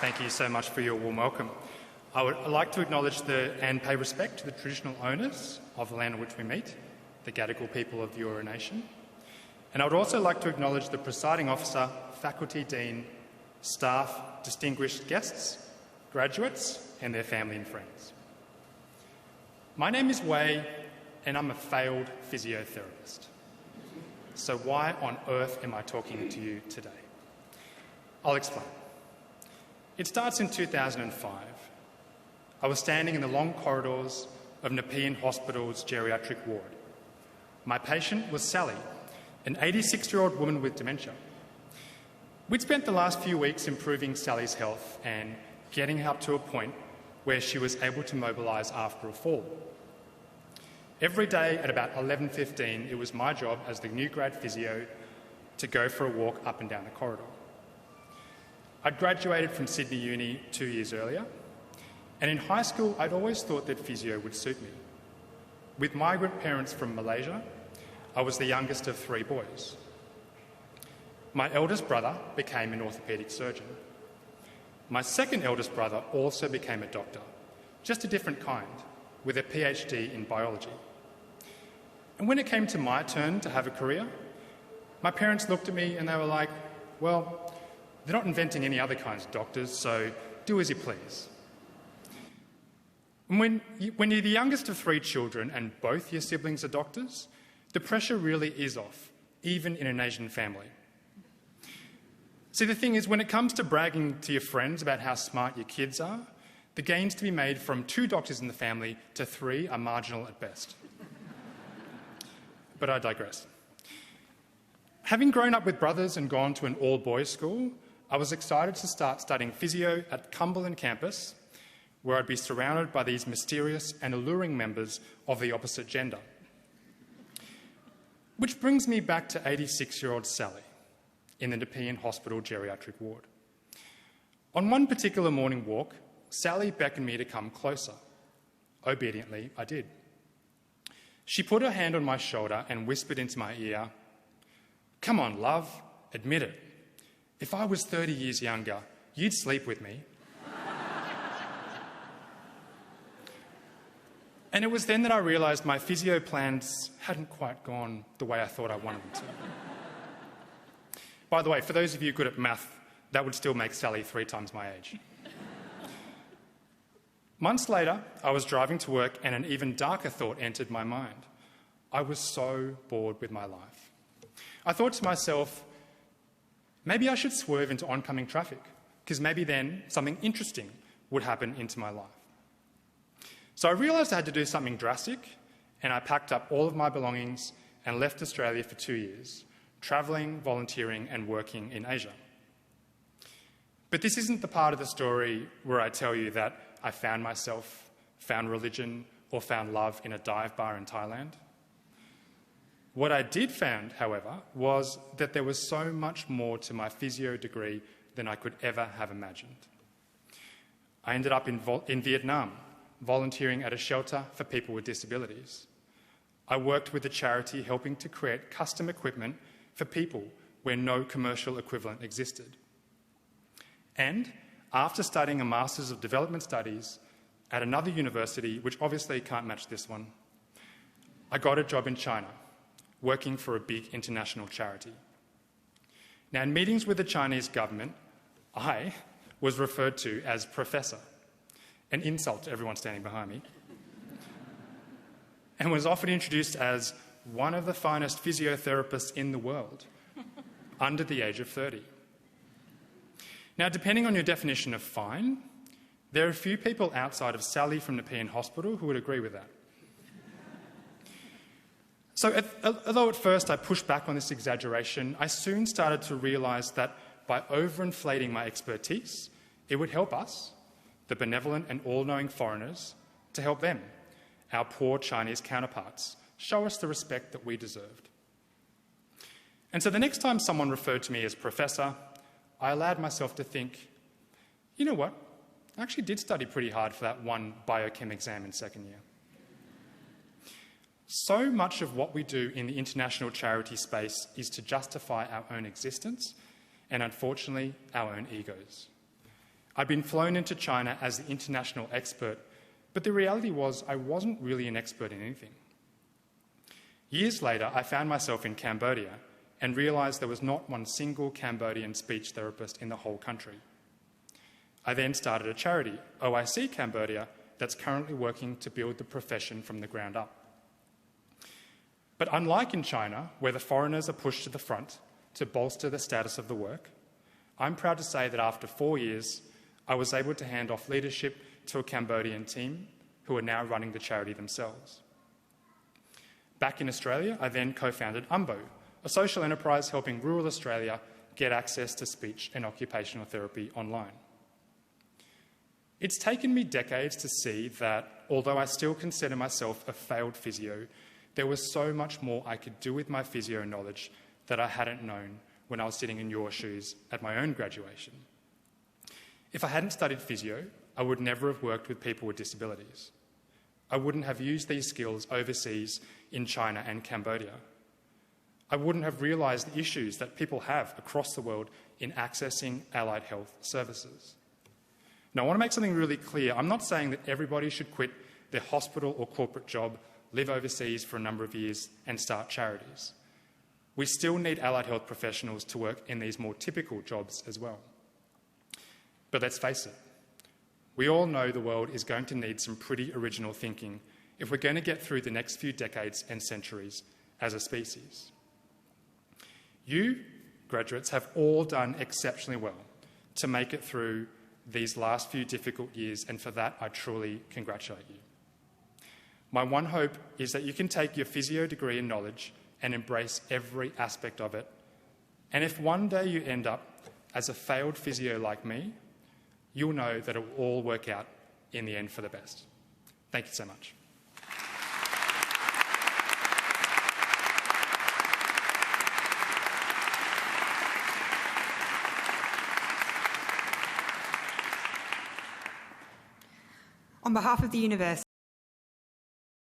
Thank you so much for your warm welcome. I would like to acknowledge and pay respect to the traditional owners of the land on which we meet, the Gadigal people of the Eora Nation. And I would also like to acknowledge the presiding officer, faculty, dean, staff, distinguished guests, graduates, and their family and friends. My name is Wei, and I'm a failed physiotherapist. So why on earth am I talking to you today? I'll explain. It starts in 2005. I was standing in the long corridors of Nepean Hospital's geriatric ward. My patient was Sally, an 86-year-old woman with dementia. We'd spent the last few weeks improving Sally's health and getting her up to a point where she was able to mobilise after a fall. Every day at about 11:15, it was my job as the new grad physio to go for a walk up and down the corridor. I'd graduated from Sydney Uni 2 years earlier, and in high school I'd always thought that physio would suit me. With migrant parents from Malaysia, I was the youngest of 3 boys. My eldest brother became an orthopaedic surgeon. My second eldest brother also became a doctor, just a different kind, with a PhD in biology. And when it came to my turn to have a career, my parents looked at me and they were like, well, they're not inventing any other kinds of doctors, so do as you please. And when you're the youngest of 3 children and both your siblings are doctors, the pressure really is off, even in an Asian family. See, the thing is, when it comes to bragging to your friends about how smart your kids are, the gains to be made from 2 doctors in the family to 3 are marginal at best. But I digress. Having grown up with brothers and gone to an all-boys school, I was excited to start studying physio at Cumberland campus, where I'd be surrounded by these mysterious and alluring members of the opposite gender. Which brings me back to 86-year-old Sally in the Nepean Hospital geriatric ward. On one particular morning walk, Sally beckoned me to come closer. Obediently, I did. She put her hand on my shoulder and whispered into my ear, "Come on, love, admit it. If I was 30 years younger, you'd sleep with me." And it was then that I realised my physio plans hadn't quite gone the way I thought I wanted them to. By the way, for those of you good at math, that would still make Sally 3 times my age. Months later, I was driving to work and an even darker thought entered my mind. I was so bored with my life. I thought to myself, maybe I should swerve into oncoming traffic, because maybe then something interesting would happen into my life. So I realised I had to do something drastic, and I packed up all of my belongings and left Australia for 2 years, travelling, volunteering and working in Asia. But this isn't the part of the story where I tell you that I found myself, found religion, or found love in a dive bar in Thailand. What I did find, however, was that there was so much more to my physio degree than I could ever have imagined. I ended up in Vietnam, volunteering at a shelter for people with disabilities. I worked with a charity helping to create custom equipment for people where no commercial equivalent existed. And after studying a Masters of Development Studies at another university, which obviously can't match this one, I got a job in China, working for a big international charity. Now, in meetings with the Chinese government, I was referred to as Professor, an insult to everyone standing behind me, and was often introduced as one of the finest physiotherapists in the world, under the age of 30. Now, depending on your definition of fine, there are a few people outside of Sally from Nepean Hospital who would agree with that. So, although at first I pushed back on this exaggeration, I soon started to realise that by overinflating my expertise, it would help us, the benevolent and all-knowing foreigners, to help them, our poor Chinese counterparts, show us the respect that we deserved. And so the next time someone referred to me as Professor, I allowed myself to think, you know what, I actually did study pretty hard for that one biochem exam in second year. So much of what we do in the international charity space is to justify our own existence and, unfortunately, our own egos. I'd been flown into China as the international expert, but the reality was I wasn't really an expert in anything. Years later, I found myself in Cambodia and realised there was not one single Cambodian speech therapist in the whole country. I then started a charity, OIC Cambodia, that's currently working to build the profession from the ground up. But unlike in China, where the foreigners are pushed to the front to bolster the status of the work, I'm proud to say that after 4 years, I was able to hand off leadership to a Cambodian team who are now running the charity themselves. Back in Australia, I then co-founded UMBO, a social enterprise helping rural Australia get access to speech and occupational therapy online. It's taken me decades to see that, although I still consider myself a failed physio, there was so much more I could do with my physio knowledge that I hadn't known when I was sitting in your shoes at my own graduation. If I hadn't studied physio, I would never have worked with people with disabilities. I wouldn't have used these skills overseas in China and Cambodia. I wouldn't have realised the issues that people have across the world in accessing allied health services. Now, I want to make something really clear. I'm not saying that everybody should quit their hospital or corporate job, live overseas for a number of years and start charities. We still need allied health professionals to work in these more typical jobs as well. But let's face it, we all know the world is going to need some pretty original thinking if we're going to get through the next few decades and centuries as a species. You, graduates, have all done exceptionally well to make it through these last few difficult years, and for that I truly congratulate you. My one hope is that you can take your physio degree and knowledge and embrace every aspect of it. And if one day you end up as a failed physio like me, you'll know that it will all work out in the end for the best. Thank you so much. On behalf of the University,